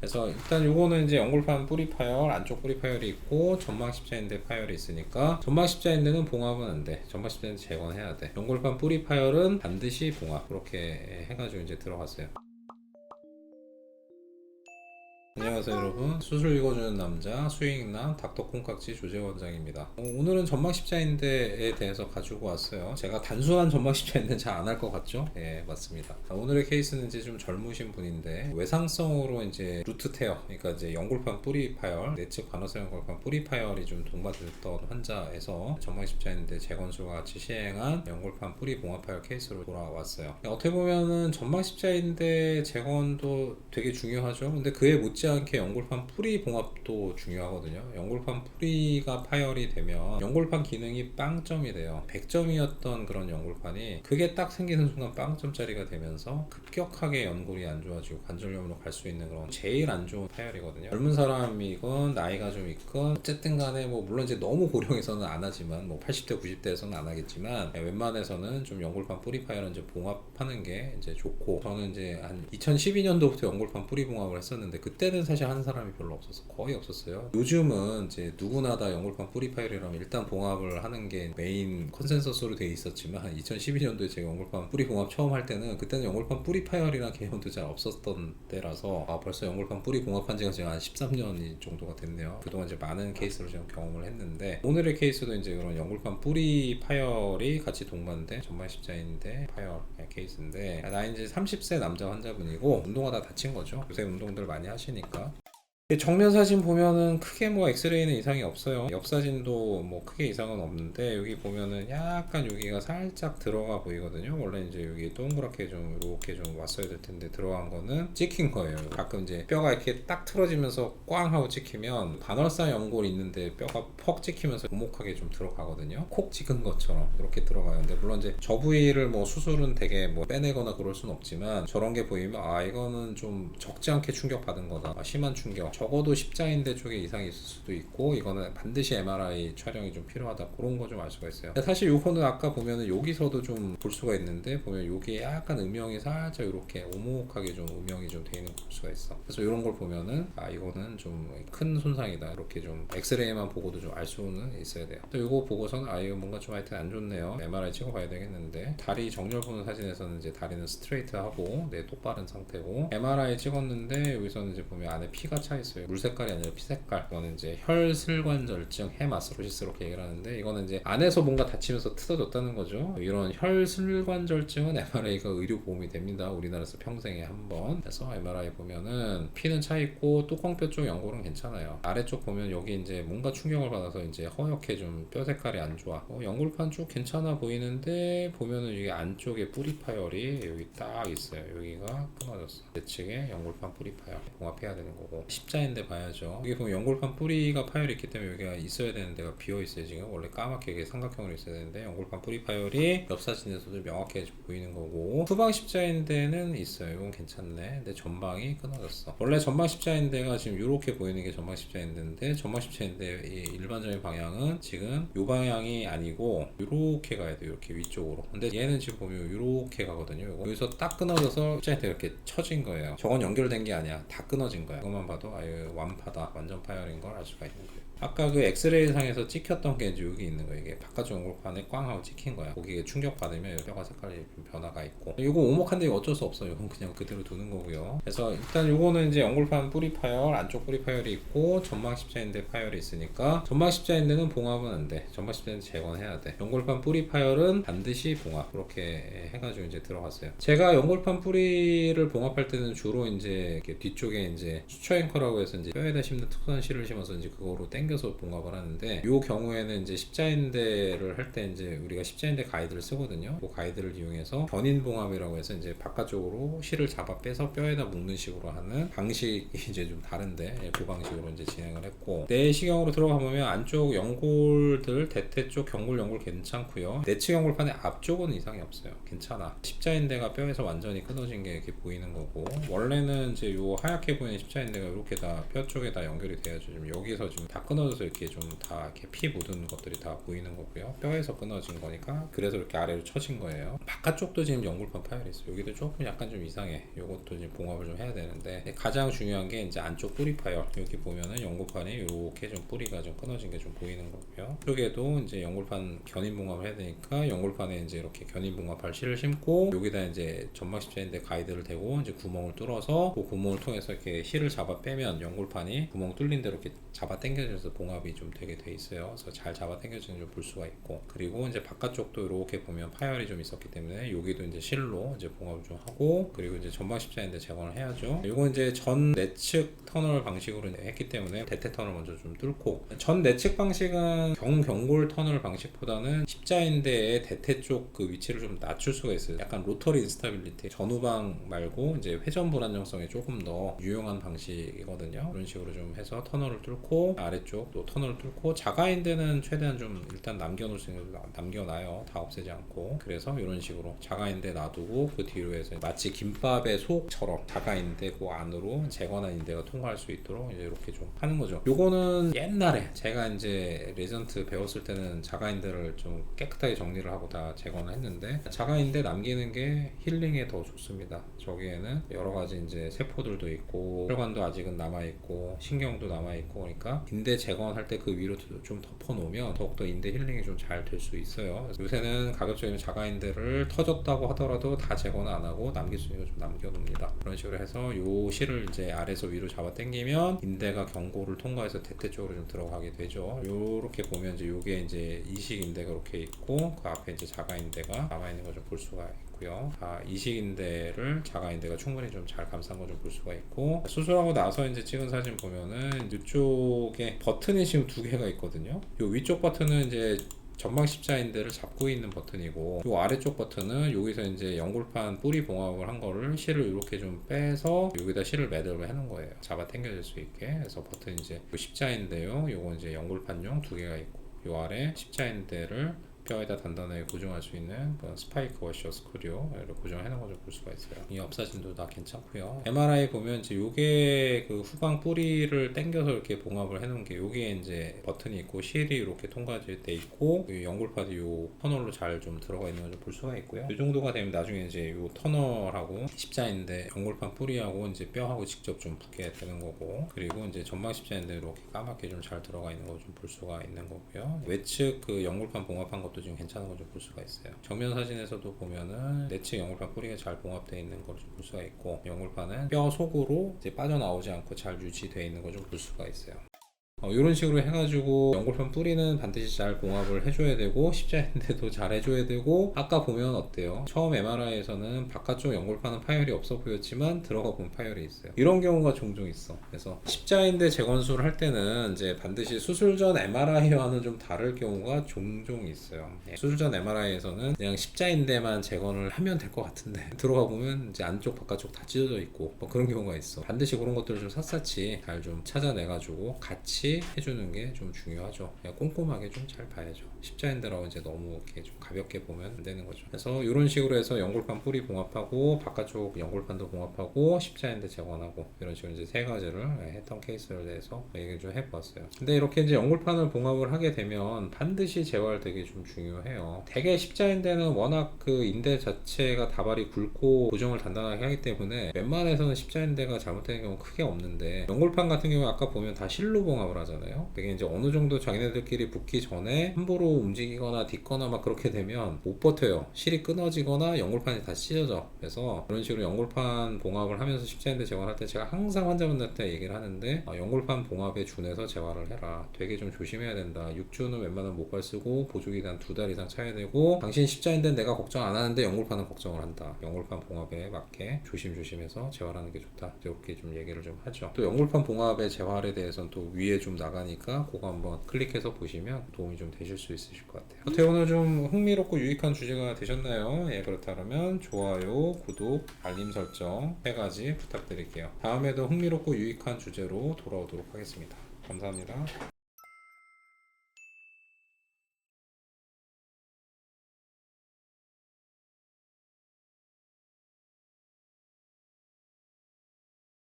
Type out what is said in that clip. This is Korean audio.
그래서 일단 요거는 이제 연골판 뿌리 파열, 안쪽 뿌리 파열이 있고 전방 십자인대 파열이 있으니까 전방 십자인대는 봉합은 안 돼. 전방 십자인대 재건해야 돼. 연골판 뿌리 파열은 반드시 봉합. 그렇게 해가지고 이제 들어갔어요. 안녕하세요 여러분, 수술 읽어주는 남자 수익남 닥터 콩깍지 조재 원장입니다. 오늘은 전방 십자인대에 대해서 가지고 왔어요. 제가 단순한 전방 십자인대는 잘 안 할 것 같죠? 예, 맞습니다. 오늘의 케이스는 이제 좀 젊으신 분인데 외상성으로 이제 루트 테어, 그러니까 이제 연골판 뿌리 파열, 내측 관어성 연골판 뿌리 파열이 좀 동반됐던 환자에서 전방 십자인대 재건술과 같이 시행한 연골판 뿌리 봉합 파열 케이스로 돌아왔어요. 어떻게 보면은 전방 십자인대 재건도 되게 중요하죠. 근데 그에 못지않게 연골판 뿌리 봉합도 중요하거든요. 연골판 뿌리가 파열이 되면 연골판 기능이 빵점이 돼요. 100점이었던 그런 연골판이 그게 딱 생기는 순간 빵점짜리가 되면서 급격하게 연골이 안 좋아지고 관절염으로 갈 수 있는 그런 제일 안 좋은 파열이거든요. 젊은 사람이건 나이가 좀 있건 어쨌든 간에 뭐 물론 이제 너무 고령에서는 안 하지만 뭐 80대 90대에서는 안 하겠지만 웬만해서는 좀 연골판 뿌리 파열은 이제 봉합하는 게 이제 좋고, 저는 이제 한 2012년도부터 연골판 뿌리 봉합을 했었는데 그때는 사실 하는 사람이 별로 없었어. 거의 없었어요. 요즘은 이제 누구나 다 연골판 뿌리 파열이라면 일단 봉합을 하는 게 메인 컨센서스로 돼 있었지만 2012년도에 제가 연골판 뿌리 봉합 처음 할 때는 그때는 연골판 뿌리 파열이라는 개념도 잘 없었던 때라서 벌써 연골판 뿌리 봉합한 지가 지금 한 13년 정도가 됐네요. 그동안 이제 많은 케이스를 지금 경험을 했는데 오늘의 케이스도 이제 그런 연골판 뿌리 파열이 같이 동반된 전방 십자인대 파열 케이스인데, 나 이제 30세 남자 환자분이고 운동하다 다친 거죠. 요새 운동들 많이 하시니까. 정면 사진 보면은 크게 뭐 엑스레이는 이상이 없어요. 옆 사진도 뭐 크게 이상은 없는데 여기 보면은 약간 여기가 살짝 들어가 보이거든요. 원래 이제 여기 동그랗게 좀 이렇게 좀 왔어야 될 텐데 들어간 거는 찍힌 거예요. 가끔 이제 뼈가 이렇게 딱 틀어지면서 꽝 하고 찍히면 반월사 연골이 있는데 뼈가 퍽 찍히면서 오목하게 좀 들어가거든요. 콕 찍은 것처럼 이렇게 들어가요. 근데 물론 이제 저 부위를 뭐 수술은 되게 뭐 빼내거나 그럴 순 없지만 저런 게 보이면 이거는 좀 적지 않게 충격 받은 거다. 심한 충격. 적어도 십자인대 쪽에 이상이 있을 수도 있고 이거는 반드시 MRI 촬영이 좀 필요하다, 그런 거 좀 알 수가 있어요. 사실 요거는 아까 보면은 여기서도 좀 볼 수가 있는데 보면 여기에 약간 음영이 살짝 이렇게 오목하게 좀 음영이 좀 돼 있는 걸 볼 수가 있어. 그래서 이런 걸 보면은 이거는 좀 큰 손상이다, 이렇게 좀 엑스레이만 보고도 좀 알 수는 있어야 돼요. 또 이거 보고서는 이거 뭔가 좀 하여튼 안 좋네요, MRI 찍어봐야 되겠는데, 다리 정렬 보는 사진에서는 이제 다리는 스트레이트하고 네 똑바른 상태고, MRI 찍었는데 여기서는 이제 보면 안에 피가 차 있어요. 물 색깔이 아니라 피 색깔. 이거는 이제 혈슬관절증, 헤마스로시스 이렇게 얘기를 하는데 이거는 이제 안에서 뭔가 다치면서 틀어졌다는 거죠. 이런 혈슬관절증은 MRI가 의료 보험이 됩니다. 우리나라에서 평생에 한 번. 그래서 MRI 보면은 피는 차 있고 뚜껑뼈 쪽 연골은 괜찮아요. 아래쪽 보면 여기 이제 뭔가 충격을 받아서 이제 허옇게 좀 뼈 색깔이 안 좋아. 연골판 쪽 괜찮아 보이는데 보면은 이게 안쪽에 뿌리 파열이 여기 딱 있어요. 여기가 끊어졌어. 내측에 연골판 뿌리 파열 봉합해야 되는 거고, 십자인대 봐야죠. 여기 보면 연골판 뿌리가 파열이 있기 때문에 여기가 있어야 되는 데가 비어 있어요. 지금 원래 까맣게 이게 삼각형으로 있어야 되는데 연골판 뿌리 파열이 옆 사진에서도 명확하게 보이는 거고, 후방 십자인대는 있어요. 이건 괜찮네. 근데 전방이 끊어졌어. 원래 전방 십자인대가 지금 이렇게 보이는 게 전방 십자인대인데 전방 십자인대의 일반적인 방향은 지금 이 방향이 아니고 이렇게 가야 돼요. 이렇게 위쪽으로. 근데 얘는 지금 보면 이렇게 가거든요. 여기서 딱 끊어져서 십자인대 이렇게 쳐진 거예요. 저건 연결된 게 아니야. 다 끊어진 거야. 이것만 봐도 완파다, 완전 파열인 걸 알 수가 있는 거예요. 아까 그 엑스레이 상에서 찍혔던 게 이제 여기 있는 거예요. 이게 바깥쪽 연골판에 꽝 하고 찍힌 거야. 거기에 충격 받으면 뼈가 색깔이 좀 변화가 있고, 이거 오목한데 어쩔 수 없어요. 이건 그냥 그대로 두는 거고요. 그래서 일단 요거는 이제 연골판 뿌리 파열, 안쪽 뿌리 파열이 있고 전방 십자인대 파열이 있으니까 전방 십자인대는 봉합은 안 돼. 전방 십자인대 재건해야 돼. 연골판 뿌리 파열은 반드시 봉합. 그렇게 해가지고 이제 들어갔어요. 제가 연골판 뿌리를 봉합할 때는 주로 이제 뒤쪽에 이제 수초 앵커라고 해서 이제 뼈에다 심는 특수한 실을 심어서 이제 그거로 당겨서 봉합을 하는데, 이 경우에는 이제 십자인대를 할 때 이제 우리가 십자인대 가이드를 쓰거든요. 그 가이드를 이용해서 견인 봉합이라고 해서 이제 바깥쪽으로 실을 잡아 빼서 뼈에다 묶는 식으로 하는 방식이 이제 좀 다른데, 그 방식으로 이제 진행을 했고, 내시경으로 들어가 보면 안쪽 연골들 대퇴 쪽 경골 연골 괜찮고요. 내측 연골판의 앞쪽은 이상이 없어요. 괜찮아. 십자인대가 뼈에서 완전히 끊어진 게 이렇게 보이는 거고, 원래는 이제 요 하얗게 보이는 십자인대가 이렇게 다 뼈 쪽에 다 연결이 돼야죠. 지금 여기서 지금 다 끊어 끊어져서 이렇게 좀 다 이렇게 피 묻은 것들이 다 보이는 거고요. 뼈에서 끊어진 거니까 그래서 이렇게 아래로 처진 거예요. 바깥쪽도 지금 연골판 파열이 있어요. 여기도 조금 약간 좀 이상해. 요것도 지금 봉합을 좀 해야 되는데 가장 중요한 게 이제 안쪽 뿌리 파열. 여기 보면은 연골판이 이렇게 좀 뿌리가 좀 끊어진 게 좀 보이는 거고요. 이쪽에도 이제 연골판 견인 봉합을 해야 되니까 연골판에 이제 이렇게 견인 봉합할 실을 심고 여기다 이제 점막 십자인대 가이드를 대고 이제 구멍을 뚫어서 그 구멍을 통해서 이렇게 실을 잡아 빼면 연골판이 구멍 뚫린 대로 이렇게 잡아 당겨져서 봉합이 좀 되게 돼 있어요. 그래서 잘 잡아 당겨지는 좀 볼 수가 있고, 그리고 이제 바깥쪽도 이렇게 보면 파열이 좀 있었기 때문에 여기도 이제 실로 이제 봉합을 좀 하고, 그리고 이제 점막 십자인대 제거를 해야죠. 이건 이제 전 내측 터널 방식으로 했기 때문에 대퇴 터널 먼저 좀 뚫고, 전 내측 방식은 경골 터널 방식보다는 십자인대의 대퇴 쪽 그 위치를 좀 낮출 수가 있어요. 약간 로터리 인스타빌리티, 전후방 말고 이제 회전 불안정성에 조금 더 유용한 방식이거든요. 이런 식으로 좀 해서 터널을 뚫고 아래쪽 또 터널을 뚫고, 자가인대는 최대한 좀 일단 남겨놓을 수 있는 거 남겨놔요. 다 없애지 않고. 그래서 이런 식으로 자가인대 놔두고 그 뒤로 해서 마치 김밥의 속처럼 자가인대 그 안으로 재건한 인대가 통과할 수 있도록 이제 이렇게 좀 하는 거죠. 요거는 옛날에 제가 이제 레전트 배웠을 때는 자가인대를 좀 깨끗하게 정리를 하고 다 재건을 했는데, 자가인대 남기는 게 힐링에 더 좋습니다. 저기에는 여러 가지 이제 세포들도 있고 혈관도 아직은 남아있고 신경도 남아있고, 그러니까 인대 재건할 때 그 위로 좀 덮어놓으면 더욱더 인대 힐링이 좀 잘 될 수 있어요. 요새는 가급적이면 자가인대를 터졌다고 하더라도 다 재건 안 하고 남길 수 있는 거 좀 남겨놓습니다. 그런 식으로 해서 요 실을 이제 아래에서 위로 잡아 당기면 인대가 경골을 통과해서 대퇴 쪽으로 좀 들어가게 되죠. 요렇게 보면 이제 요게 이제 이식 인대가 이렇게 있고 그 앞에 이제 자가인대가 남아있는 거 좀 볼 수가 있고요. 이식인대를 자가인대가 충분히 좀 잘 감싼 거 좀 볼 수가 있고, 수술하고 나서 이제 찍은 사진 보면은 이쪽에 버튼이 지금 두 개가 있거든요. 요 위쪽 버튼은 이제 점막 십자인대를 잡고 있는 버튼이고, 요 아래쪽 버튼은 여기서 이제 연골판 뿌리 봉합을 한 거를 실을 이렇게 좀 빼서 여기다 실을 매듭을 해놓은 거예요. 잡아 당겨질 수 있게. 그래서 버튼 이제 요 십자인대요. 요건 이제 연골판용 두 개가 있고, 요 아래 십자인대를 뼈에다 단단하게 고정할 수 있는 스파이크 워셔 스크류를 고정해놓은 걸 볼 수가 있어요. 이 옆사진도 다 괜찮고요. MRI 보면 이제 요게 그 후방 뿌리를 당겨서 이렇게 봉합을 해놓은 게, 요게 이제 버튼이 있고 실이 이렇게 통과돼 있고 연골판이 요 터널로 잘 좀 들어가 있는 걸 좀 볼 수가 있고요. 이 정도가 되면 나중에 이제 요 터널하고 십자인대 연골판 뿌리하고 이제 뼈하고 직접 좀 붙게 되는 거고, 그리고 이제 점막 십자인대 이렇게 까맣게 좀 잘 들어가 있는 걸 좀 볼 수가 있는 거고요. 외측 그 연골판 봉합한 것도 지금 괜찮은 걸 좀 볼 수가 있어요. 정면 사진에서도 보면은 내측 연골판 뿌리가 잘 봉합되어 있는 걸 좀 볼 수가 있고, 연골판은 뼈 속으로 이제 빠져나오지 않고 잘 유지되어 있는 걸 좀 볼 수가 있어요. 이런 식으로 해가지고 연골판 뿌리는 반드시 잘 봉합을 해줘야 되고, 십자인대도 잘 해줘야 되고, 아까 보면 어때요? 처음 MRI에서는 바깥쪽 연골판은 파열이 없어 보였지만 들어가 보면 파열이 있어요. 이런 경우가 종종 있어. 그래서 십자인대 재건술을 할 때는 이제 반드시 수술 전 MRI와는 좀 다를 경우가 종종 있어요. 수술 전 MRI에서는 그냥 십자인대만 재건을 하면 될 것 같은데 들어가 보면 이제 안쪽 바깥쪽 다 찢어져 있고 뭐 그런 경우가 있어. 반드시 그런 것들을 좀 샅샅이 잘 좀 찾아내가지고 같이 해주는 게 좀 중요하죠. 그냥 꼼꼼하게 좀 잘 봐야죠. 십자인대라고 이제 너무 이렇게 좀 가볍게 보면 안 되는 거죠. 그래서 이런 식으로 해서 연골판 뿌리 봉합하고 바깥쪽 연골판도 봉합하고 십자인대 재건하고 이런 식으로 이제 세 가지를 했던 케이스에 대해서 얘기를 좀 해보았어요. 근데 이렇게 이제 연골판을 봉합을 하게 되면 반드시 재활 되게 좀 중요해요. 대개 십자인대는 워낙 그 인대 자체가 다발이 굵고 고정을 단단하게 하기 때문에 웬만해서는 십자인대가 잘못되는 경우 크게 없는데, 연골판 같은 경우 아까 보면 다 실로 봉합을 하잖아요. 되게 이제 어느 정도 자기네들끼리 붙기 전에 함부로 움직이거나 딛거나 막 그렇게 되면 못 버텨요. 실이 끊어지거나 연골판이 다 찢어져. 그래서 그런 식으로 연골판 봉합을 하면서 십자인대 재활할 때 제가 항상 환자분들한테 얘기를 하는데, 연골판 봉합에 준해서 재활을 해라. 되게 좀 조심해야 된다. 6주는 웬만하면 목발 쓰고 보조기 한 2달 이상 차야 되고, 당신 십자인대는 내가 걱정 안 하는데 연골판은 걱정을 한다. 연골판 봉합에 맞게 조심조심해서 재활하는 게 좋다. 이렇게 좀 얘기를 좀 하죠. 또 연골판 봉합의 재활에 대해서는 또 위에 좀 나가니까 그거 한번 클릭해서 보시면 도움이 좀 되실 수 있으실 것 같아요. 어떻게 오늘 좀 흥미롭고 유익한 주제가 되셨나요? 그렇다면 좋아요, 구독, 알림 설정 3가지 부탁드릴게요. 다음에도 흥미롭고 유익한 주제로 돌아오도록 하겠습니다. 감사합니다.